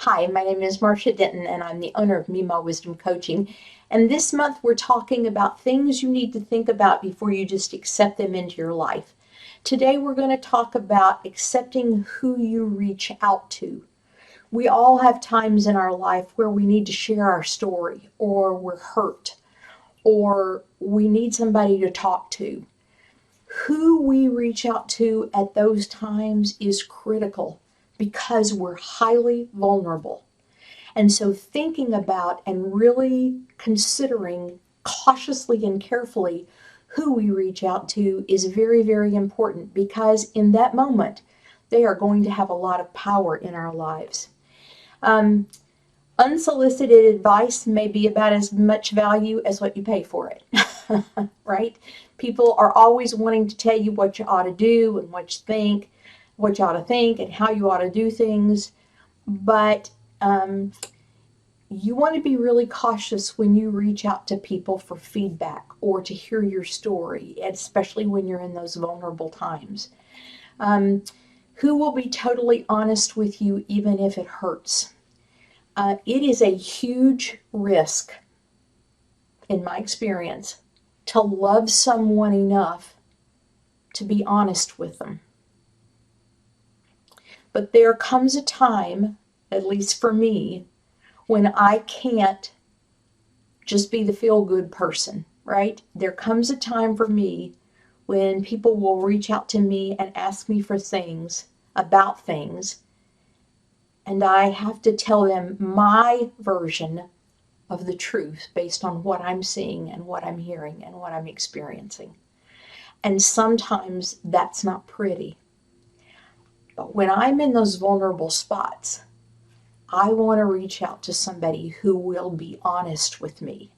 Hi, my name is Marcia Denton, and I'm the owner of Mima Wisdom Coaching. And this month, we're talking about things you need to think about before you just accept them into your life. Today, we're going to talk about accepting who you reach out to. We all have times in our life where we need to share our story, or we're hurt, or we need somebody to talk to. Who we reach out to at those times is critical because we're highly vulnerable. And so thinking about and really considering cautiously and carefully who we reach out to is very, very important because in that moment, they are going to have a lot of power in our lives. Unsolicited advice may be about as much value as what you pay for it, right? People are always wanting to tell you what you ought to do and what you ought to think and how you ought to do things. But you want to be really cautious when you reach out to people for feedback or to hear your story, especially when you're in those vulnerable times. Who will be totally honest with you even if it hurts? It is a huge risk, in my experience, to love someone enough to be honest with them. But there comes a time, at least for me, when I can't just be the feel-good person, right? There comes a time for me when people will reach out to me and ask me for things, about things, and I have to tell them my version of the truth based on what I'm seeing and what I'm hearing and what I'm experiencing. And sometimes that's not pretty. But when I'm in those vulnerable spots, I want to reach out to somebody who will be honest with me.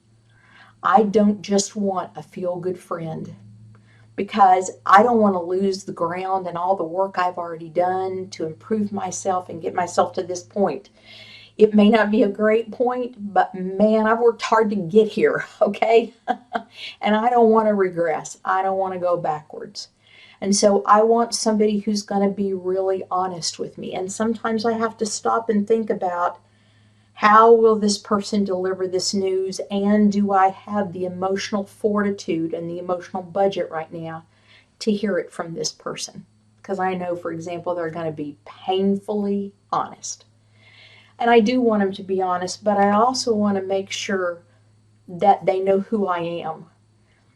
I don't just want a feel-good friend because I don't want to lose the ground and all the work I've already done to improve myself and get myself to this point. It may not be a great point, but man, I've worked hard to get here, okay? And I don't want to regress. I don't want to go backwards. And so I want somebody who's going to be really honest with me. And sometimes I have to stop and think about how will this person deliver this news, and do I have the emotional fortitude and the emotional budget right now to hear it from this person? Because I know, for example, they're going to be painfully honest. And I do want them to be honest, but I also want to make sure that they know who I am.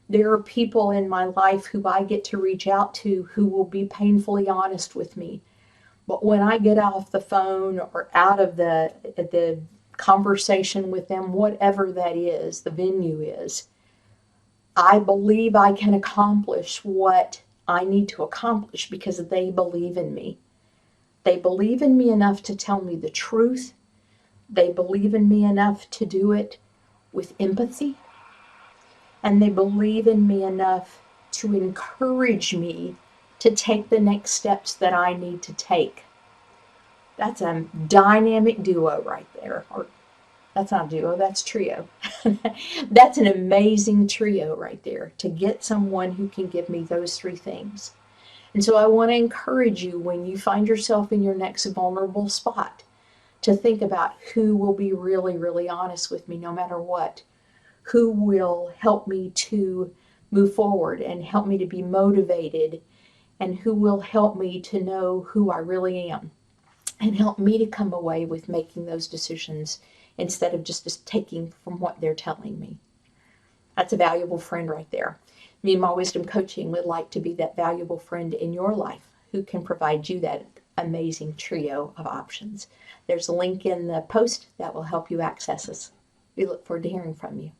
There are people in my life who I get to reach out to who will be painfully honest with me. But when I get off the phone or out of the conversation with them, whatever that is, the venue is, I believe I can accomplish what I need to accomplish because they believe in me. They believe in me enough to tell me the truth. They believe in me enough to do it with empathy. And they believe in me enough to encourage me to take the next steps that I need to take. That's a dynamic duo right there. Or that's not a duo, that's trio. That's an amazing trio right there, to get someone who can give me those three things. And so I want to encourage you, when you find yourself in your next vulnerable spot, to think about who will be really, really honest with me no matter what. Who will help me to move forward and help me to be motivated, and who will help me to know who I really am and help me to come away with making those decisions instead of just taking from what they're telling me. That's a valuable friend right there. Me and My Wisdom Coaching would like to be that valuable friend in your life who can provide you that amazing trio of options. There's a link in the post that will help you access us. We look forward to hearing from you.